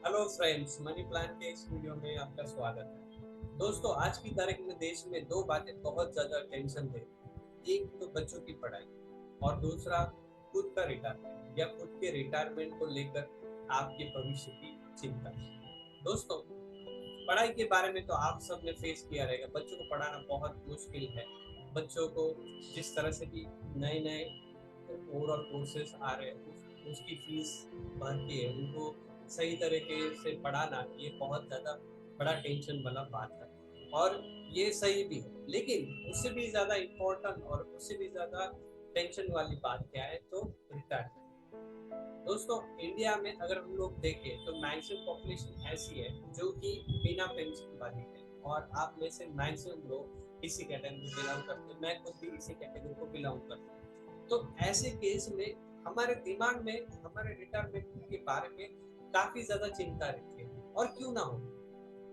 Hello friends, money plan के इस video में आपका स्वागत है। दोस्तों, आज की तारीख में देश में दो बातें बहुत ज़्यादा टेंशन दे रही हैं। एक तो बच्चों की पढ़ाई और दूसरा खुद का रिटायरमेंट या खुद के रिटायरमेंट को लेकर आपके भविष्य की चिंता। दोस्तों, पढ़ाई के बारे में तो आप सब ने फेस किया रहेगा। बच्चों को पढ़ाना बहुत मुश्किल है। बच्चों को जिस तरह से भी नए नए ओवरऑल कोर्सेज आ रहे हैं उसकी फीस भर के उनको सही तरीके से पढ़ाना ये बहुत ज़्यादा बड़ा टेंशन वाला बात है। और ये सही भी है, लेकिन उससे भी ज़्यादा इम्पोर्टेंट और उससे भी ज़्यादा टेंशन वाली बात क्या है, तो रिटायरमेंट। दोस्तों, इंडिया में अगर हम लोग देखें तो मैक्सिमम पॉपुलेशन ऐसी है जो कि बिना पेंशन वाली है, और आप में से मैक्सिमम लोग इसी कैटेगरी में बिलोंग करते हैं। मैं खुद भी इसी कैटेगरी को बिलोंग करता हूँ। तो ऐसे केस में हमारे दिमाग में हमारे रिटायरमेंट के बारे में काफी ज्यादा चिंता रहती है। और क्यों ना हो,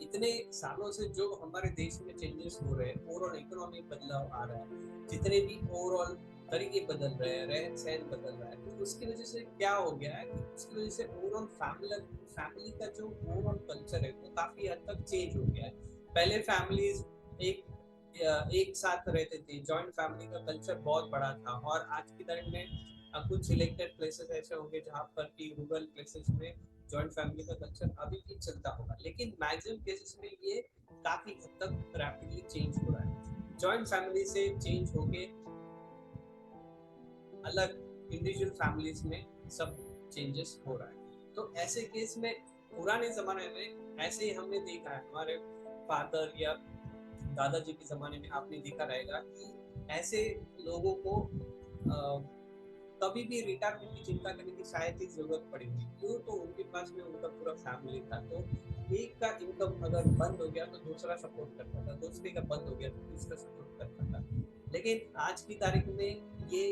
इतने सालों से जो हमारे देश में चेंजेस हो रहे हैं, ओवरऑल इकोनॉमिक बदलाव आ रहा है, जितने भी ओवरऑल तरीके बदल रहे हैं, रहन सहन बदल रहा है, तो उसकी वजह से क्या हो गया है कि उसकी वजह से ओवरऑल फैमिली का जो ओवरऑल कल्चर है वो काफी हद तक चेंज हो गया है। पहले फैमिलीज एक एक साथ रहते थे, जॉइंट फैमिली का कल्चर बहुत बड़ा था। और आज की तारीख में कुछ सिलेक्टेड प्लेसेस ऐसे होंगे जहाँ पर कि रूरल प्लेसेस में जॉइंट फैमिली का कल्चर अभी भी चलता होगा, लेकिन मैक्सिमम केसेस में ये काफी हद तक रैपिडली चेंज हो रहा है। जॉइंट फैमिली से चेंज होके अलग इंडिविजुअल फैमिलीज में सब चेंजेस हो रहा है। तो ऐसे केस में पुराने जमाने में ऐसे ही हमने देखा है, हमारे फादर या दादाजी के ज़माने में आपने देखा रहेगा कि ऐसे लोगों को कभी भी रिटायरमेंट की चिंता करने की शायद ही ज़रूरत पड़ी नहीं। क्यों? तो उनके पास में उनका पूरा फैमिली था। तो एक का इनकम अगर बंद हो गया तो दूसरा सपोर्ट करता था, दूसरे का बंद हो गया तो तीसरा सपोर्ट करता था। लेकिन आज की तारीख में ये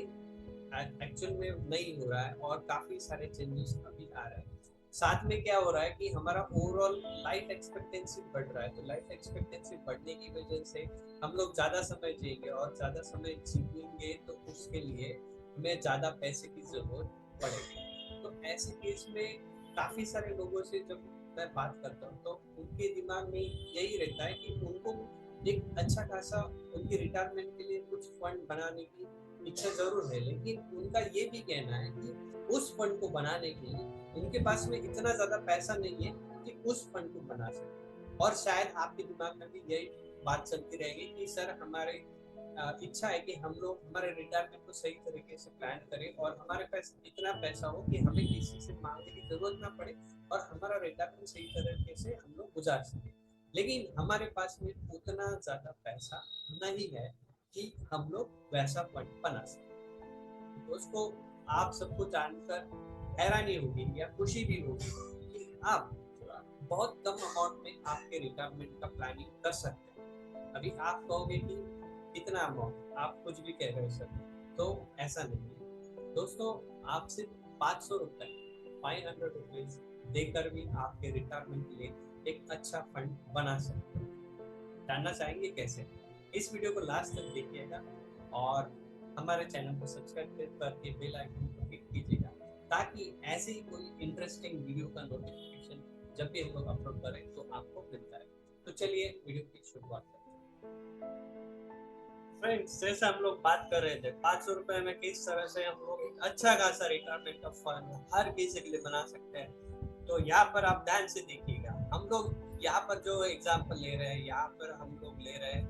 एक्चुअल में नहीं हो रहा है, और काफ़ी सारे चेंजेस अभी आ रहे हैं। साथ में क्या हो रहा है कि हमारा ओवरऑल लाइफ एक्सपेक्टेंसी बढ़ रहा है। तो लाइफ एक्सपेक्टेंसी बढ़ने की वजह से हम लोग ज़्यादा समय जिएंगे, और ज़्यादा समय जिएंगे तो उसके लिए हमें ज़्यादा पैसे की ज़रूरत पड़ेगी। तो ऐसे केस में काफ़ी सारे लोगों से जब मैं बात करता हूँ तो उनके दिमाग में यही रहता है कि उनको एक अच्छा खासा उनके रिटायरमेंट के लिए कुछ फंड बनाने की इच्छा ज़रूर है, लेकिन उनका ये भी कहना है कि उस फंड को बनाने के लिए उनके पास में इतना ज़्यादा पैसा नहीं है कि उस फंड को बना सके। और शायद आपके दिमाग में भी यही बात चलती रहेगी कि सर, हमारे इच्छा है कि हम लोग हमारे रिटायरमेंट को सही तरीके से प्लान करें, और हमारे पास इतना पैसा हो कि हमें किसी से मांगने की जरूरत ना पड़े, और हमारा रिटायरमेंट सही तरीके से हम लोग गुजार सकें। लेकिन हमारे पास में उतना ज़्यादा पैसा नहीं है कि हम लोग वैसा फंड बना सकें। दोस्तों, आप सबको जानकर हैरानी होगी या खुशी भी होगी कि आप बहुत कम अमाउंट में आपके रिटायरमेंट का प्लानिंग कर सकते हैं। अभी आप कहोगे कि कितना अमाउंट, आप कुछ भी कह रहे हो सर, तो ऐसा नहीं है। दोस्तों, आप सिर्फ 500 रुपए, 500 रुपीज देकर भी आपके रिटायरमेंट के लिए एक अच्छा फंड बना सकते हैं। जानना चाहेंगे कैसे? इस वीडियो को लास्ट तक देखिएगा, और हमारे चैनल को सब्सक्राइब करके बेल आइकन को क्लिक कीजिएगा, ताकि ऐसे ही कोई इंटरेस्टिंग वीडियो का नोटिफिकेशन जब भी हम लोग अपलोड करें तो आपको मिलता है। तो चलिए वीडियो की शुरुआत करते हैं। फ्रेंड्स, जैसे हम लोग बात कर रहे थे 500 रुपए में किस तरह से हम लोग एक अच्छा खासा रिटायरमेंट का फंड हर किसी के लिए बना सकते हैं। तो यहाँ पर आप ध्यान से देखिएगा, हम लोग यहाँ पर जो एग्जाम्पल ले रहे हैं, यहाँ पर हम लोग ले रहे हैं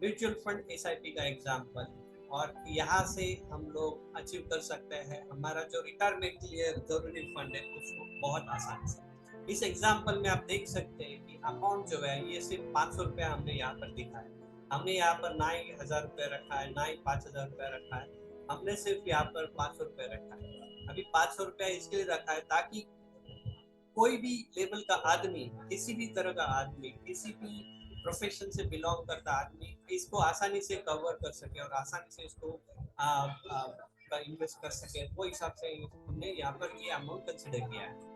म्यूचुअल फंड एसआईपी का एग्जाम्पल। और यहाँ से हम लोग अचीव कर सकते हैं हमारा जो रिटायरमेंट के लिए जरूरी फंड है उसको बहुत आसानी से। इस एग्जाम्पल में आप देख सकते हैं कि अमाउंट जो है ये सिर्फ 500 रुपया हमने यहाँ पर दिखा है। हमने यहाँ पर ना ही 1000 रुपये रखा है, ना ही 5000 रुपये रखा है। हमने सिर्फ यहाँ पर 500 रुपये रखा है। अभी 500 रुपया इसके लिए रखा है ताकि कोई भी लेवल का आदमी, किसी भी तरह का आदमी, किसी भी प्रोफेशन से बिलोंग करता आदमी इसको आसानी से कवर कर सके और आसानी से इसको इन्वेस्ट कर सके। वो हिसाब से हमने यहाँ पर ये अमाउंट कंसिडर किया है।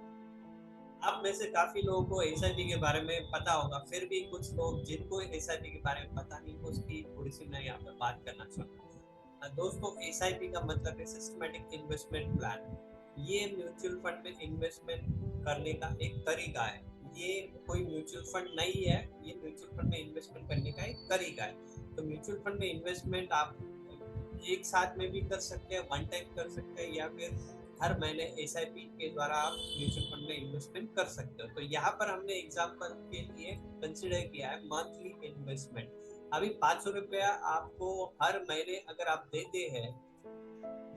आप में से काफी लोगों को एसआईपी के बारे में पता होगा, फिर भी कुछ लोग जिनको एसआईपी के बारे में पता नहीं, उसकी थोड़ी सी मैं यहाँ पर बात करना चाहूँगा। दोस्तों, एसआईपी का मतलब है सिस्टमेटिक इन्वेस्टमेंट प्लान। ये म्यूचुअल फंड में इन्वेस्टमेंट करने का एक तरीका है। ये कोई म्यूचुअल फंड नहीं है, ये म्यूचुअल फंड में इन्वेस्टमेंट करने का एक तरीका है। तो म्यूचुअल फंड में इन्वेस्टमेंट आप एक साथ में भी कर सकते हैं, वन टाइम कर सकते हैं, या फिर हर महीने एसआईपी के द्वारा आप म्यूचुअल फंड में इन्वेस्टमेंट कर सकते हो। तो यहाँ पर हमने एग्जांपल के लिए कंसिडर किया है मंथली इन्वेस्टमेंट। अभी 500 रुपया आपको हर महीने अगर आप देते हैं,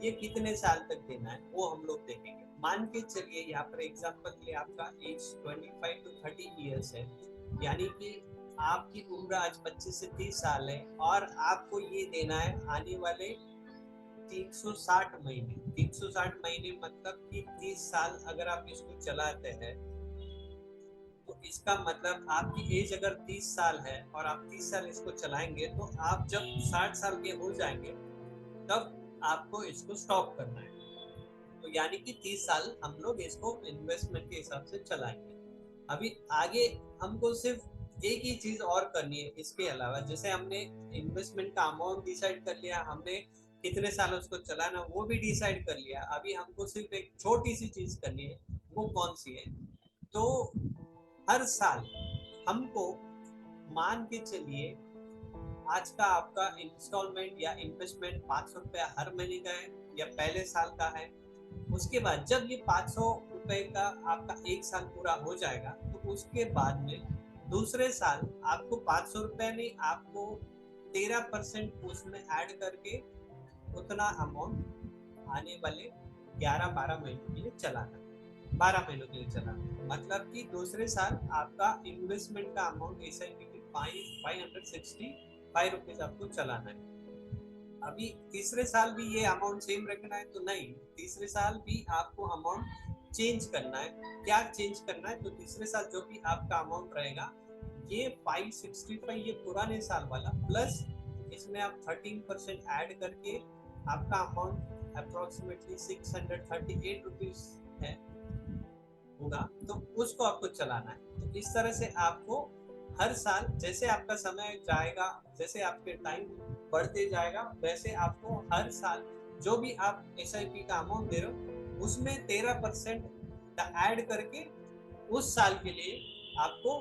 ये कितने साल तक देना है वो हम लोग देखेंगे। मान के चलिए यहाँ पर एग्जांपल के लिए आपका एज 25 to 30 इयर्स है, यानी कि आपकी उम्र आज 25 से 30 साल है, और आपको ये देना है आने वाले 360 महीने। 360 महीने मतलब कि 30 साल अगर आप इसको चलाते हैं, तो इसका मतलब आपकी एज अगर 30 साल है और आप 30 साल इसको चलाएंगे, तो आप जब 60 साल के हो जाएंगे तब आपको इसको स्टॉप करना है। तो यानी कि 30 साल हम लोग इसको इन्वेस्टमेंट के हिसाब से चलाएंगे। अभी आगे हमको सिर्फ एक ही चीज और करनी है इसके अलावा। जैसे हमने इन्वेस्टमेंट का अमाउंट डिसाइड कर लिया, हमने कितने साल उसको चलाना वो भी डिसाइड कर लिया, अभी हमको सिर्फ एक छोटी सी चीज करनी है। वो कौन सी है? तो हर साल हमको, मान के चलिए आज का आपका इंस्टॉलमेंट या इन्वेस्टमेंट 500 रुपया हर महीने का है या पहले साल का है। उसके बाद जब ये 500 रुपए का आपका एक साल पूरा हो जाएगा, तो उसके बाद में दूसरे साल आपको 500 रुपए नहीं, आपको 13% उसमें ऐड करके उतना अमाउंट आने वाले 11-12 महीनों के लिए चलाना, 12 महीनों के लिए चलाना। मतलब कि दूसरे साल आपका इन्वेस्टमेंट का अमाउंट एसआईपी की 565 रुपीज आपको चलाना है। अभी तीसरे साल भी ये अमाउंट सेम रखना है तो नहीं, तीसरे साल भी आपको अमाउंट चेंज करना है। क्या चेंज करना है? तो तीसरे साल जो भी आपका अमाउंट रहेगा, ये 565 ये पुराने साल वाला, प्लस इसमें आप 13% ऐड करके आपका अमाउंट अप्रोक्सीमेटली 638 रुपीज है होगा, तो उसको आपको चलाना है। तो इस तरह से आपको हर साल जैसे आपका समय जाएगा, जैसे आपके टाइम बढ़ते जाएगा, वैसे आपको हर साल जो भी आप एसआईपी का अमाउंट दे रहे हो उसमें 13% ऐड करके उस साल के लिए आपको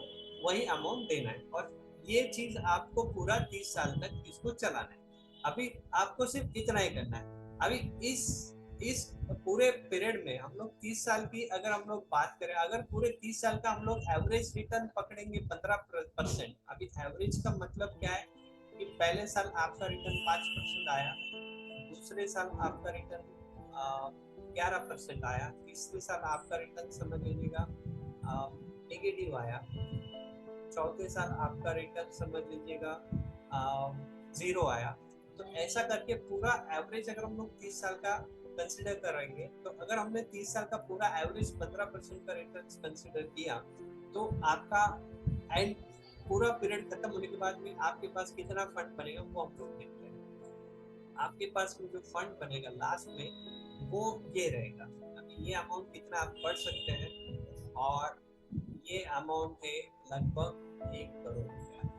वही अमाउंट देना है, और ये चीज आपको पूरा 30 साल तक इसको चलाना है। अभी आपको सिर्फ इतना ही करना है। अभी इस पूरे पीरियड में हम लोग 30 साल की अगर हम लोग बात करें, अगर पूरे 30 साल का हम लोग एवरेज रिटर्न पकड़ेंगे 15%। अभी एवरेज का मतलब क्या है कि पहले साल आपका रिटर्न 5% आया, दूसरे साल आपका रिटर्न 11% आया, तीसरे साल आपका रिटर्न समझ लीजिएगा नेगेटिव आया, चौथे साल आपका रिटर्न समझ लीजिएगा 0 आया। तो ऐसा करके पूरा एवरेज अगर हम लोग 30 साल का कंसिडर करेंगे, तो अगर हमने 30 साल का पूरा एवरेज 15% का रिटर्न कंसिडर किया, तो आपका एंड पूरा पीरियड खत्म होने के बाद में आपके पास कितना फंड बनेगा वो हम लोग देखते हैं। आपके पास में जो फंड बनेगा लास्ट में वो ये रहेगा। अभी ये अमाउंट कितना आप पढ़ सकते हैं, और ये अमाउंट है लगभग 1 करोड़ रुपया।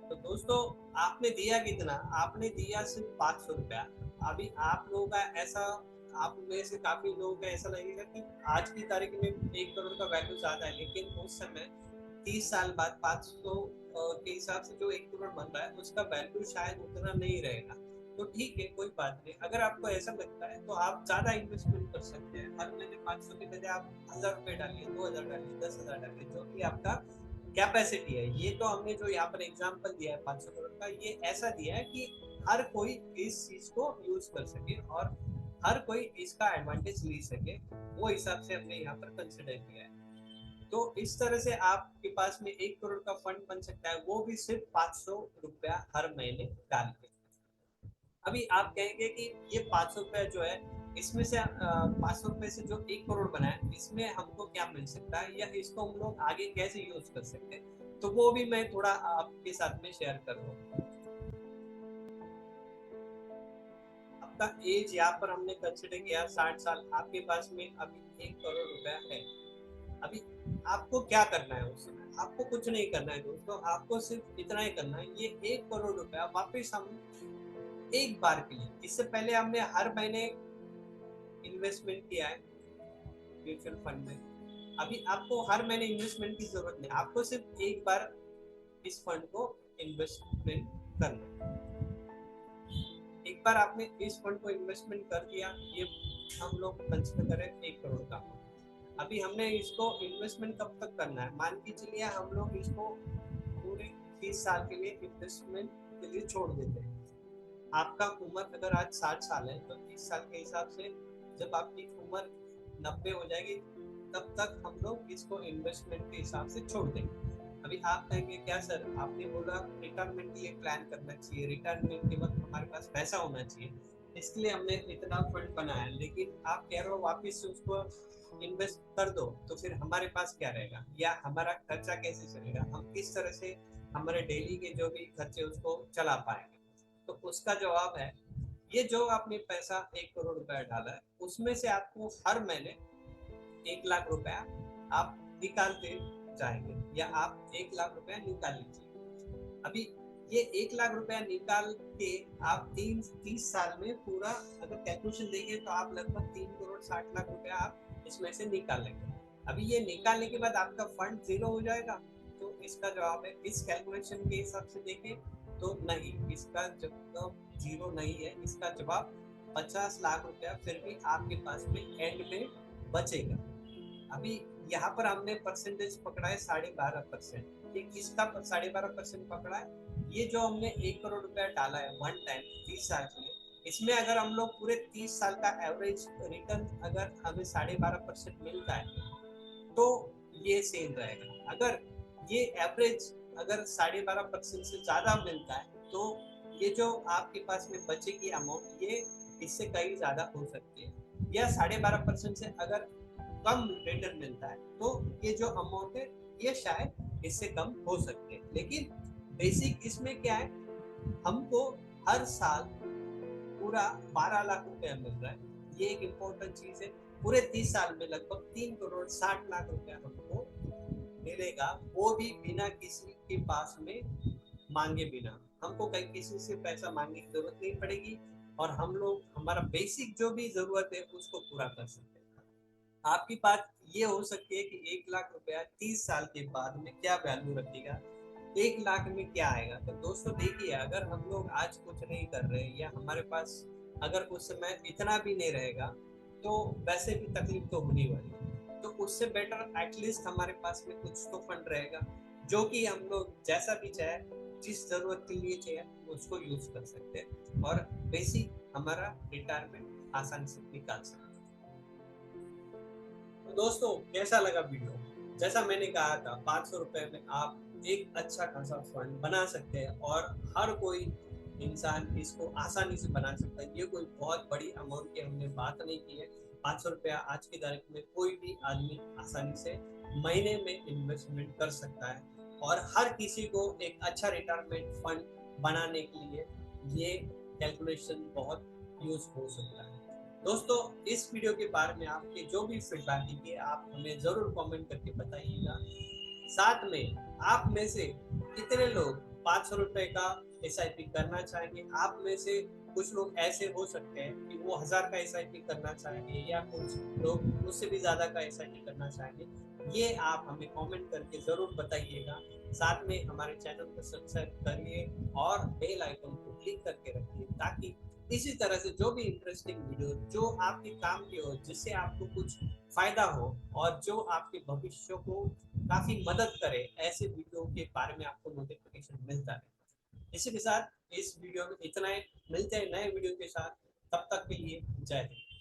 तो दोस्तों आपने दिया कितना? आपने दिया सिर्फ 500 रुपया। अभी आप लोगों का ऐसा, आप में से काफी लोगों का ऐसा लगेगा कि आज की तारीख में 1 करोड़ का वैल्यू ज्यादा है, लेकिन उस समय 30 साल बाद 500 के हिसाब से जो 1 करोड़ बन रहा है उसका वैल्यू शायद उतना नहीं रहेगा। तो ठीक है, कोई बात नहीं। अगर आपको ऐसा लगता है तो आप ज्यादा इन्वेस्टमेंट कर सकते हैं। हर महीने 500 के बजाय आप 1000 रुपए डालिए, 2000 डालिए, 10,000 डालिए, जो भी आपका कैपेसिटी है। ये तो हमने जो यहाँ पर एग्जांपल दिया है 500 करोड़ का, ये ऐसा दिया है कि हर कोई इस चीज को यूज कर सके और हर कोई इसका एडवांटेज ले सके, वो हिसाब से हमने यहाँ पर कंसिडर किया है। तो इस तरह से आपके पास में 1 करोड़ का फंड बन सकता है, वो भी सिर्फ 500 रुपया हर महीने डाल के। अभी आप कहेंगे कि ये 500 रुपया जो है, इसमें से 500 रुपए से जो 1 करोड़ बना है, इसमें हमको क्या मिल सकता है या इसको हम लोग आगे कैसे यूज कर सकते हैं, तो वो भी मैं थोड़ा आपके साथ में शेयर कर रहा हूँ। आपका एज यहाँ पर हमने कंसिडर किया 60 साल, आपके पास में अभी 1 करोड़ रुपया है। अभी आपको क्या करना है उस समय? आपको कुछ नहीं करना है दोस्तों, आपको सिर्फ इतना ही करना है, ये 1 करोड़ रुपया वापस हम एक बार के लिए, इससे पहले हमने हर महीने इन्वेस्टमेंट किया है, म्यूचुअल फंड में। अभी आपको हर महीने इन्वेस्टमेंट की जरूरत नहीं, आपको सिर्फ एक बार इस फंड को इन्वेस्टमेंट करना है। एक बार आपने इस फंड को इन्वेस्टमेंट कर दिया, ये हम लोग कंसिडर करें 1 करोड़ का। अभी हमने इसको इन्वेस्टमेंट कब तक करना है, मान के चलिए हम लोग इसको पूरे 30 साल के लिए इन्वेस्टमेंट के लिए छोड़ देते हैं। आपका उम्र अगर आज 60 साल है तो 30 साल के हिसाब से जब आपकी उम्र 90 हो जाएगी तब तक हम लोग इसको इन्वेस्टमेंट के हिसाब से छोड़ देंगे। अभी आप कहेंगे क्या सर, आपने बोला रिटायरमेंट के लिए प्लान करना चाहिए, रिटायरमेंट के वक्त हमारे पास पैसा होना चाहिए, इसके लिए हमने इतना फंड बनाया, लेकिन आप कह रहे हो वापस से उसको इन्वेस्ट कर दो तो फिर हमारे पास क्या रहेगा, या हमारा खर्चा कैसे चलेगा, हम किस तरह से हमारे डेली के जो भी खर्चे उसको चला पाएंगे। तो उसका जवाब है, ये जो आपने पैसा 1 करोड़ रुपया डाला है उसमें से आपको हर महीने 1 लाख रुपया आप निकालते जाएंगे, या आप 1 लाख रुपया निकाल लीजिए। अभी ये 1 लाख रुपया निकाल के आप 30 साल में पूरा अगर कैलकुलेशन देंगे तो आप लगभग 3 करोड़ 60 लाख रुपया आप इसमें से निकाल लेंगे। अभी ये निकालने के बाद आपका फंड जीरो हो जाएगा, तो इसका जवाब है इस कैलकुलेशन के हिसाब से देखें तो नहीं, इसका जवाब जीरो नहीं है, इसका जवाब 50 लाख रुपया फिर भी आपके पास में एंड में बचेगा। अभी यहाँ पर हमने परसेंटेज पकड़ा है 12.5%। ये किसका 12.5% पकड़ा है, ये जो हमने 1 करोड़ रुपया डाला है वन टाइम 30 साल के लिए, इसमें अगर हम लोग पूरे 30 साल का एवरेज रिटर्न अगर हमें 12.5% मिलता है तो ये सेम रहेगा। अगर ये एवरेज अगर 12.5% से ज्यादा मिलता है तो ये जो आपके पास में बचेगी अमाउंट ये इससे कहीं ज्यादा हो सकती है, या 12.5% से अगर कम रिटर्न मिलता है तो ये जो अमाउंट है ये शायद इससे कम हो सकते हैं। लेकिन बेसिक इसमें क्या है, हमको हर साल पूरा 12 लाख रुपया मिल रहा है, ये एक इम्पोर्टेंट चीज है। पूरे 30 साल में लगभग 3 करोड़ 60 लाख रुपया हमको मिलेगा, वो भी बिना किसी के पास में मांगे बिना। हमको कहीं किसी से पैसा मांगने की जरूरत नहीं पड़ेगी और हम लोग हमारा बेसिक जो भी जरूरत है उसको पूरा कर सकते हैं। आपकी बात ये हो सकती है कि 1 लाख रुपया 30 साल के बाद में क्या वैल्यू रखेगा, 1 लाख में क्या आएगा। तो दोस्तों देखिए, अगर हम लोग आज कुछ नहीं कर रहे या हमारे पास अगर उस समय इतना भी नहीं रहेगा तो वैसे भी तकलीफ तो होने वाली है, तो उससे बेटर एटलीस्ट हमारे पास में कुछ तो फंड रहेगा जो कि हम लोग जैसा भी चाहे जिस जरूरत के लिए चाहिए उसको यूज कर सकते हैं और बेसिक हमारा रिटायरमेंट आसानी से निकाल सकते हैं। तो दोस्तों कैसा लगा वीडियो, जैसा मैंने कहा था 500 रुपए में आप एक अच्छा खासा फंड बना सकते हैं और हर कोई इंसान इसको आसानी से बना सकता है। ये कोई बहुत बड़ी अमाउंट की हमने बात नहीं की है। 500 रुपया आज की तारीख में कोई भी आदमी आसानी से महीने में इन्वेस्टमेंट कर सकता है और हर किसी को एक अच्छा रिटायरमेंट फंड बनाने के लिए ये कैलकुलेशन बहुत यूज हो सकता है। दोस्तों इस वीडियो के बारे में आपके जो भी फीडबैक है आप हमें जरूर कमेंट करके बताइएगा। साथ में आप में से कितने लोग 500 रुपए का SIP करना चाहेंगे, आप में से कुछ लोग ऐसे हो सकते हैं कि वो 1000 का SIP करना चाहेंगे या कुछ लोग उससे भी ज्यादा का SIP करना चाहेंगे, ये आप हमें कमेंट करके जरूर बताइएगा। साथ में हमारे चैनल को सब्सक्राइब करिए और बेल आइकन को क्लिक करके रखिए ताकि इसी तरह से जो भी इंटरेस्टिंग वीडियो जो आपके काम की हो, जिससे आपको कुछ फायदा हो और जो आपके भविष्य को काफी मदद करे, ऐसे वीडियो के बारे में आपको नोटिफिकेशन मिलता है। इसी के साथ इस वीडियो में इतना ही, मिलते हैं नए वीडियो के साथ, तब तक के लिए जय हिंद।